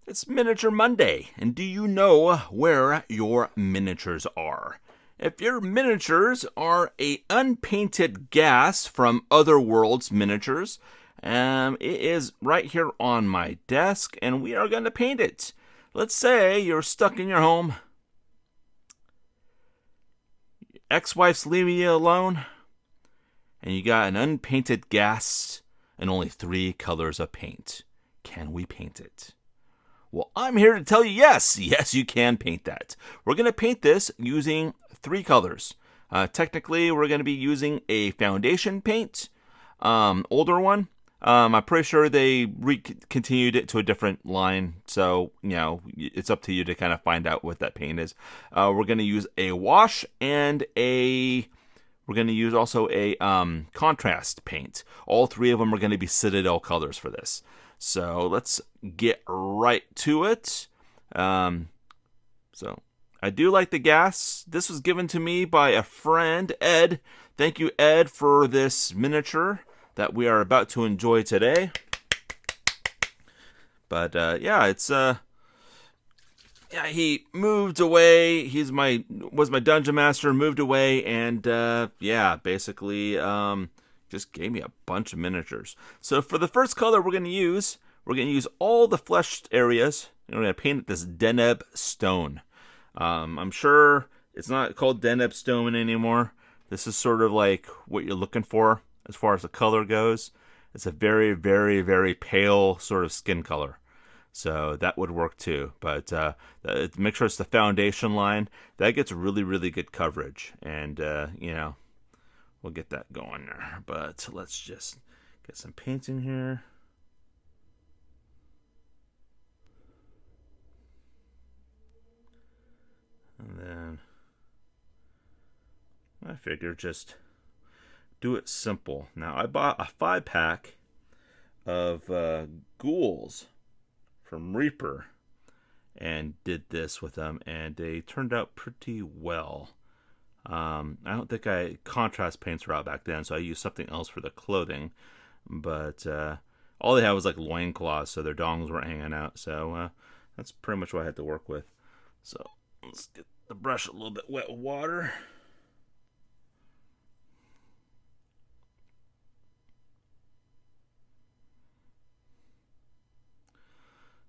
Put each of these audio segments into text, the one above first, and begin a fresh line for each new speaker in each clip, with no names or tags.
It's Miniature Monday, and do you know where your miniatures are? If your miniatures are a unpainted Ghast from Otherworld's miniatures, it is right here on my desk, and we are going to paint it. Let's say you're stuck in your home, ex-wife's leaving you alone, and you got an unpainted Ghast and only 3 colors of paint. Can we paint it? Well, I'm here to tell you yes, you can paint that. We're going to paint this using 3 colors. Technically, we're going to be using a foundation paint, older one. I'm pretty sure they continued it to a different line, so, it's up to you to kind of find out what that paint is. We're going to use a wash and we're going to use also a contrast paint. All 3 of them are going to be Citadel colors for this. So let's get right to it. So I do like the Ghast. This was given to me by a friend, Ed. Thank you, Ed, for this miniature that we are about to enjoy today. But he moved away. Was my dungeon master, moved away, and basically just gave me a bunch of miniatures. So for the first color we're going to use all the fleshed areas. We're going to paint it this Deneb stone. I'm sure it's not called Deneb stone anymore. This is sort of like what you're looking for as far as the color goes. It's a very, very, very pale sort of skin color. So that would work too. But make sure it's the foundation line. That gets really, really good coverage. And, we'll get that going there. But let's just get some paint in here. And then I figure just do it simple. Now I bought a 5-pack of ghouls from Reaper and did this with them, and they turned out pretty well. I don't think contrast paints were out back then, so I used something else for the clothing. But all they had was like loincloths, so their dongs weren't hanging out. So that's pretty much what I had to work with. So let's get the brush a little bit wet with water.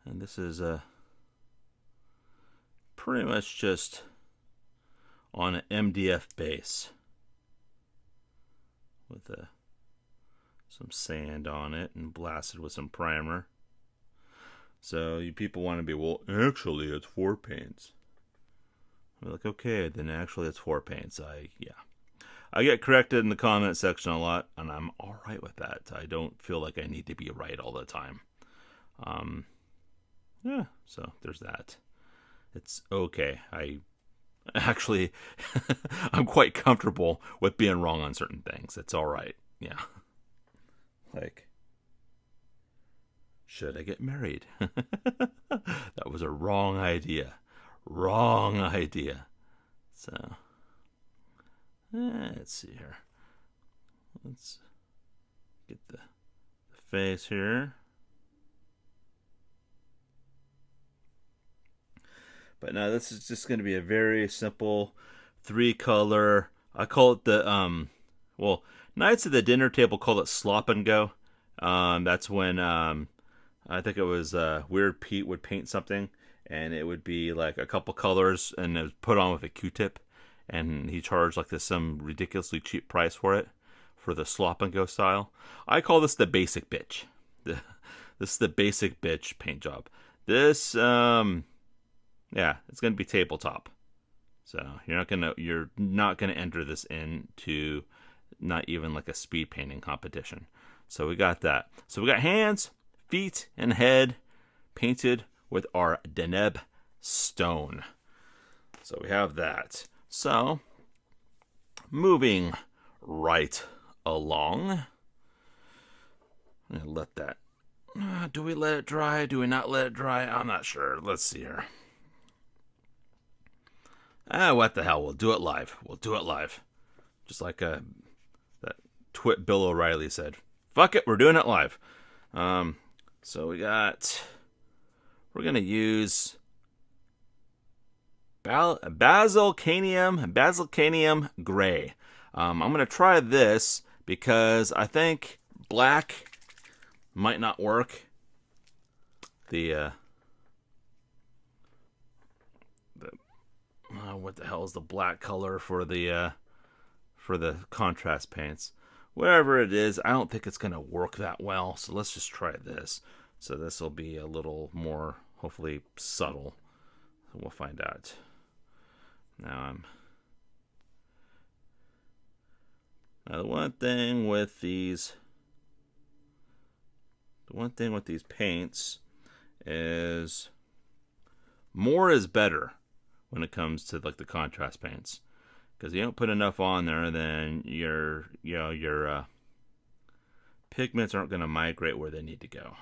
And this is pretty much just on an MDF base with some sand on it and blasted with some primer. So you people want to be, well, actually it's 4 paints. I'm like, okay, then actually it's 4 paints. I get corrected in the comment section a lot, and I'm alright with that. I don't feel like I need to be right all the time. So there's that. It's okay. Actually, I'm quite comfortable with being wrong on certain things. It's all right. Yeah. Like, should I get married? That was a wrong idea. Wrong idea. So, let's see here. Let's get the face here. But now this is just going to be a very simple 3-color. I call it the Knights of the Dinner Table call it Slop and Go. That's when I think it was Weird Pete would paint something, and it would be like a couple colors, and it was put on with a Q-tip, and he charged like some ridiculously cheap price for it, for the Slop and Go style. I call this the basic bitch. This is the basic bitch paint job. This it's going to be tabletop. So you're not gonna enter this into not even like a speed painting competition. So we got that. So we got hands, feet, and head painted with our Deneb stone. So we have that. So moving right along. I'm gonna let that. Do we let it dry? Do we not let it dry? I'm not sure. Let's see here. What the hell? We'll do it live. Just like that twit Bill O'Reilly said. Fuck it, we're doing it live. So we got we're going to use Basilcanium Gray. I'm going to try this because I think black might not work. What the hell is the black color for the contrast paints? Whatever it is, I don't think it's going to work that well. So let's just try this. So this will be a little more, hopefully, subtle. So we'll find out. Now the one thing with these paints is more is better when it comes to like the contrast paints, because you don't put enough on there, then your pigments aren't going to migrate where they need to go.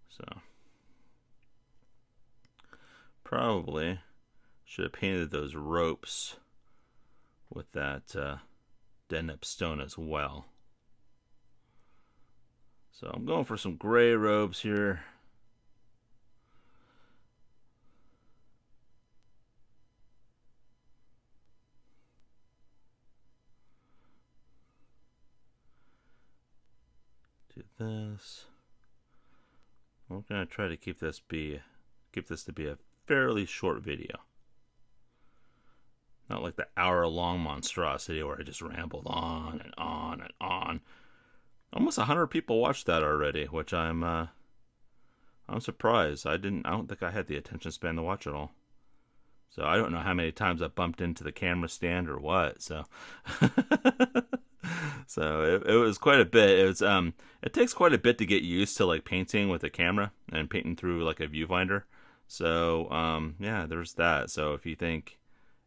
So probably should have painted those ropes with that Deneb stone as well. So I'm going for some gray ropes here. Do this. We're gonna try to keep this to be a fairly short video. Not like the hour-long monstrosity where I just rambled on and on and on. Almost 100 people watched that already, which I'm surprised. I don't think I had the attention span to watch it all. So I don't know how many times I bumped into the camera stand or what. So so it was quite a bit. It takes quite a bit to get used to like painting with a camera and painting through like a viewfinder. So yeah, there's that. So if you think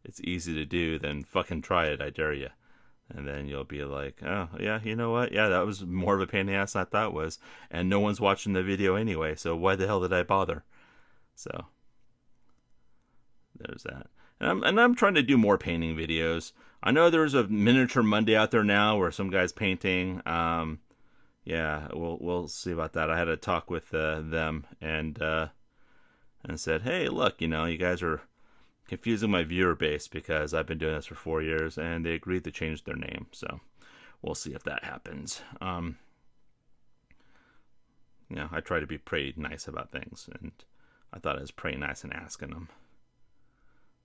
it's easy to do, then fucking try it. I dare you. And then you'll be like, oh, yeah, you know what? Yeah, that was more of a pain in the ass than I thought it was. And no one's watching the video anyway, so why the hell did I bother? So, there's that. And I'm trying to do more painting videos. I know there's a Miniature Monday out there now where some guy's painting. Yeah, we'll see about that. I had a talk with them and said, hey, look, you guys are confusing my viewer base because I've been doing this for 4 years, and they agreed to change their name. So we'll see if that happens. I try to be pretty nice about things, and I thought I was pretty nice in asking them.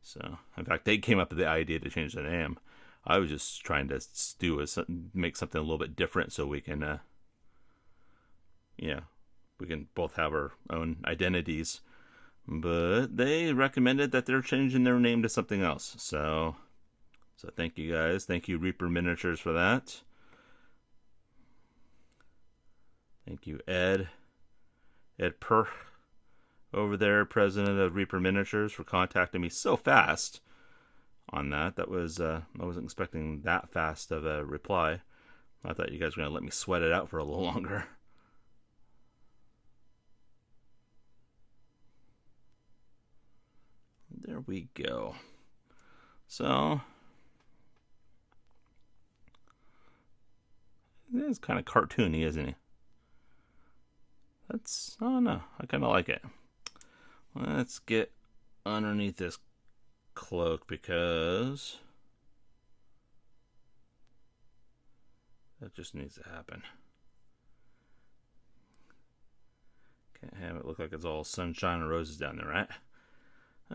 So, in fact, they came up with the idea to change the name. I was just trying to make something a little bit different so we can, we can both have our own identities. But they recommended that they're changing their name to something else. So thank you guys. Thank you, Reaper Miniatures, for that. Thank you, Ed Per over there, president of Reaper Miniatures, for contacting me so fast on that. That was I wasn't expecting that fast of a reply. I thought you guys were going to let me sweat it out for a little longer. There we go. So, it's kind of cartoony, isn't he? Oh no, I kind of like it. Let's get underneath this cloak because that just needs to happen. Can't have it look like it's all sunshine and roses down there, right?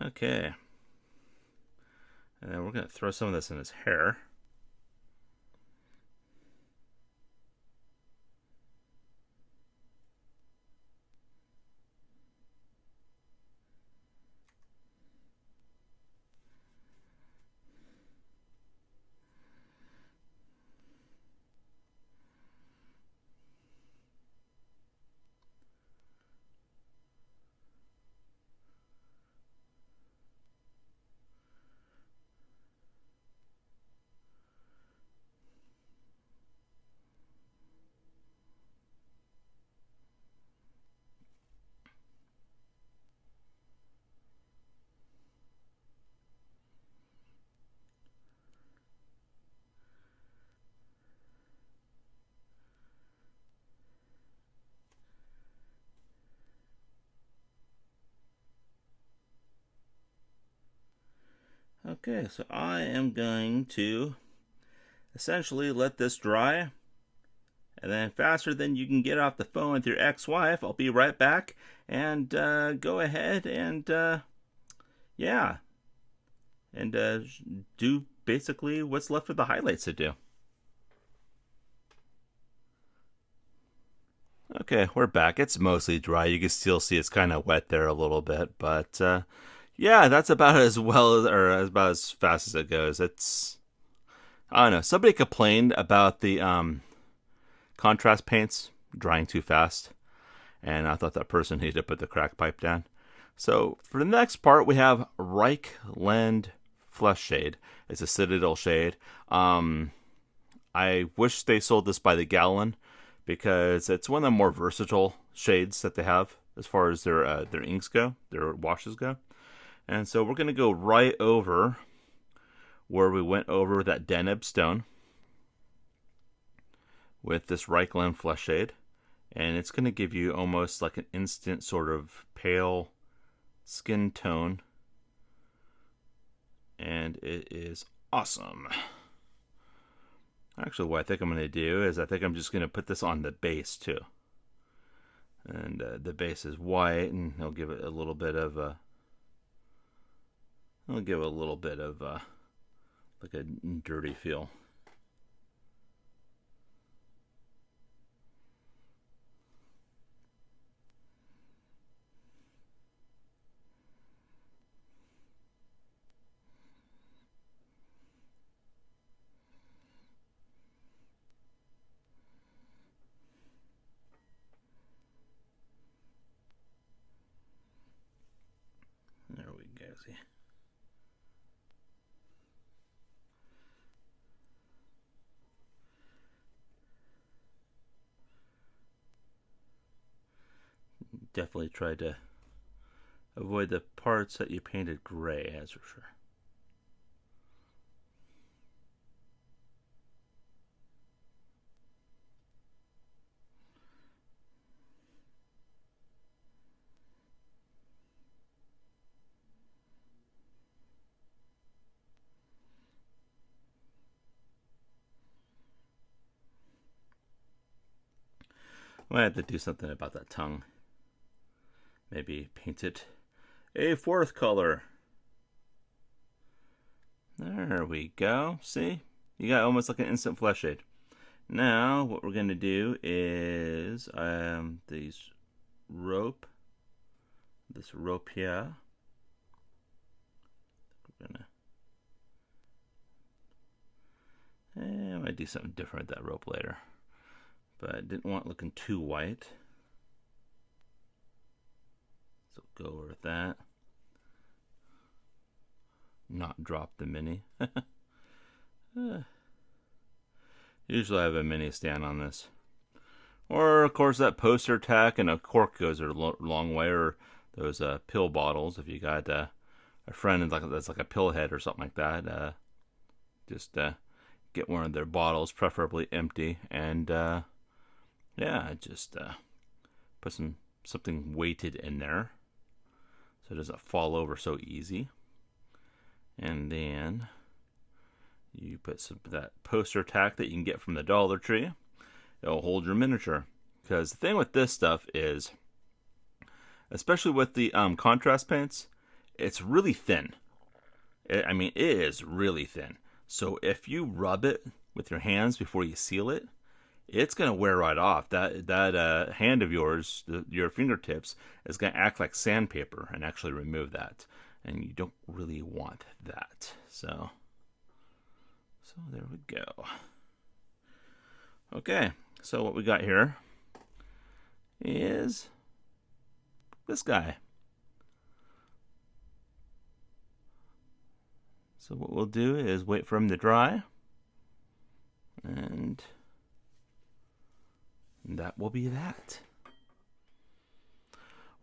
Okay. And then we're going to throw some of this in his hair. Okay, so I am going to essentially let this dry, and then faster than you can get off the phone with your ex-wife, I'll be right back and go ahead and yeah, and do basically what's left of the highlights to do. Okay, we're back. It's mostly dry. You can still see it's kind of wet there a little bit, but yeah, that's about as well as, or about as fast as it goes. It's, I don't know. Somebody complained about the contrast paints drying too fast, and I thought that person needed to put the crack pipe down. So for the next part, we have Reichland Flesh Shade. It's a Citadel shade. I wish they sold this by the gallon, because it's one of the more versatile shades that they have as far as their inks go, their washes go. And so we're going to go right over where we went over that Deneb stone with this Reichland Flesh Shade. And it's going to give you almost like an instant sort of pale skin tone. And it is awesome. Actually, what I think I'm going to do is I think I'm just going to put this on the base too. And the base is white, and I'll give it a little bit of a... I'll give it a little bit of like a dirty feel. There we go. See. Definitely tried to avoid the parts that you painted gray, that's for sure. I might have to do something about that tongue. Maybe paint it a fourth color. There we go. See? You got almost like an instant flesh shade. Now, what we're going to do is this rope here. We're going to... I might do something different with that rope later. But I didn't want it looking too white. So go over with that. Not drop the mini. Usually I have a mini stand on this. Or, of course, that poster tack and a cork goes a long way. Or those pill bottles. If you got a friend that's like a pill head or something like that, just get one of their bottles, preferably empty, and yeah, just put something weighted in there so it doesn't fall over so easy. And then you put some of that poster tack that you can get from the Dollar Tree. It'll hold your miniature. Because the thing with this stuff is, especially with the contrast paints, it's really thin. I mean, it is really thin. So if you rub it with your hands before you seal it, it's going to wear right off. That hand of yours, your fingertips, is going to act like sandpaper and actually remove that. And you don't really want that. So there we go. Okay, so what we got here is this guy. So what we'll do is wait for him to dry. And that will be that.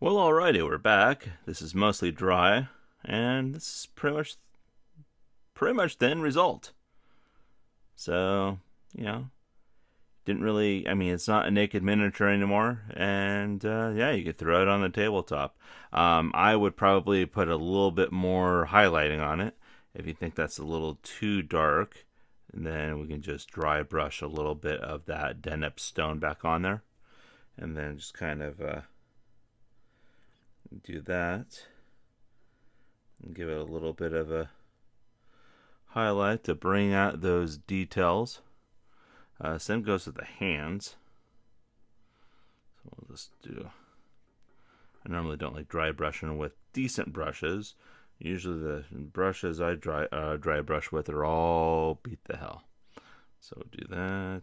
Well, alrighty, we're back. This is mostly dry, and this is pretty much the end result. So, didn't really, I mean, it's not a naked miniature anymore, and yeah, you could throw it on the tabletop. I would probably put a little bit more highlighting on it, If you think that's a little too dark, then we can just dry brush a little bit of that Deneb stone back on there. And then just kind of do that. And give it a little bit of a highlight to bring out those details. Same goes with the hands. So we'll just do... I normally don't like dry brushing with decent brushes. Usually the brushes I dry brush with are all beat the hell. So we'll do that.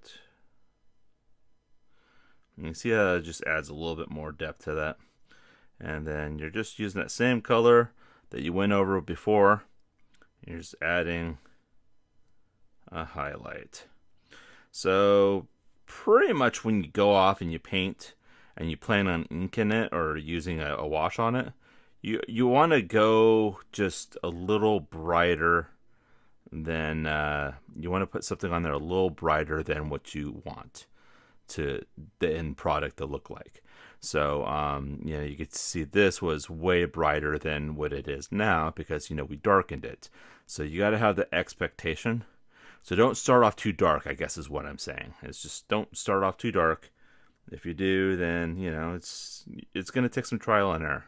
And you see how it just adds a little bit more depth to that. And then you're just using that same color that you went over before. You're just adding a highlight. So pretty much when you go off and you paint and you plan on inking it or using a wash on it, you want to go just a little brighter than you want to put something on there a little brighter than what you want to the end product to look like. So you could see this was way brighter than what it is now because we darkened it. So you got to have the expectation. So don't start off too dark, I guess is what I'm saying. It's just don't start off too dark. If you do, then it's going to take some trial and error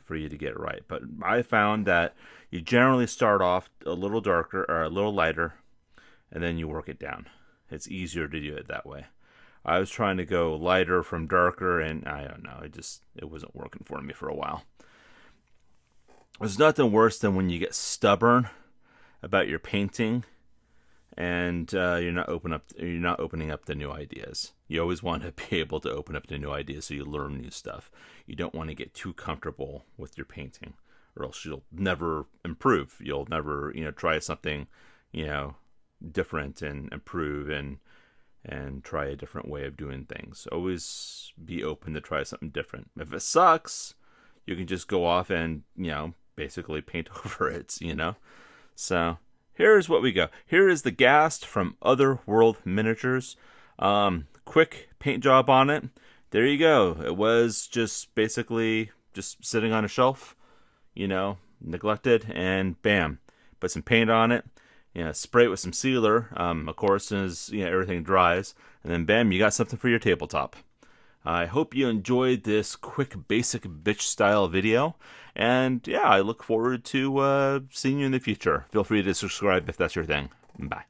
for you to get it right. But I found that you generally start off a little darker or a little lighter, and then you work it down. It's easier to do it that way. I was trying to go lighter from darker, and I don't know, it wasn't working for me for a while. There's nothing worse than when you get stubborn about your painting, and you're not opening up the new ideas. You always want to be able to open up the new ideas so you learn new stuff. You don't want to get too comfortable with your painting, or else you'll never improve. You'll never try something different and improve and try a different way of doing things. Always be open to try something different. If it sucks, you can just go off and basically paint over it. So here's what we go. Here is the Ghast from Otherworld Miniatures. Quick paint job on it. There you go. It was just basically just sitting on a shelf, neglected, and bam, put some paint on it. Spray it with some sealer, of course, as everything dries, and then bam, you got something for your tabletop. I hope you enjoyed this quick, basic bitch style video, and yeah, I look forward to seeing you in the future. Feel free to subscribe if that's your thing. Bye.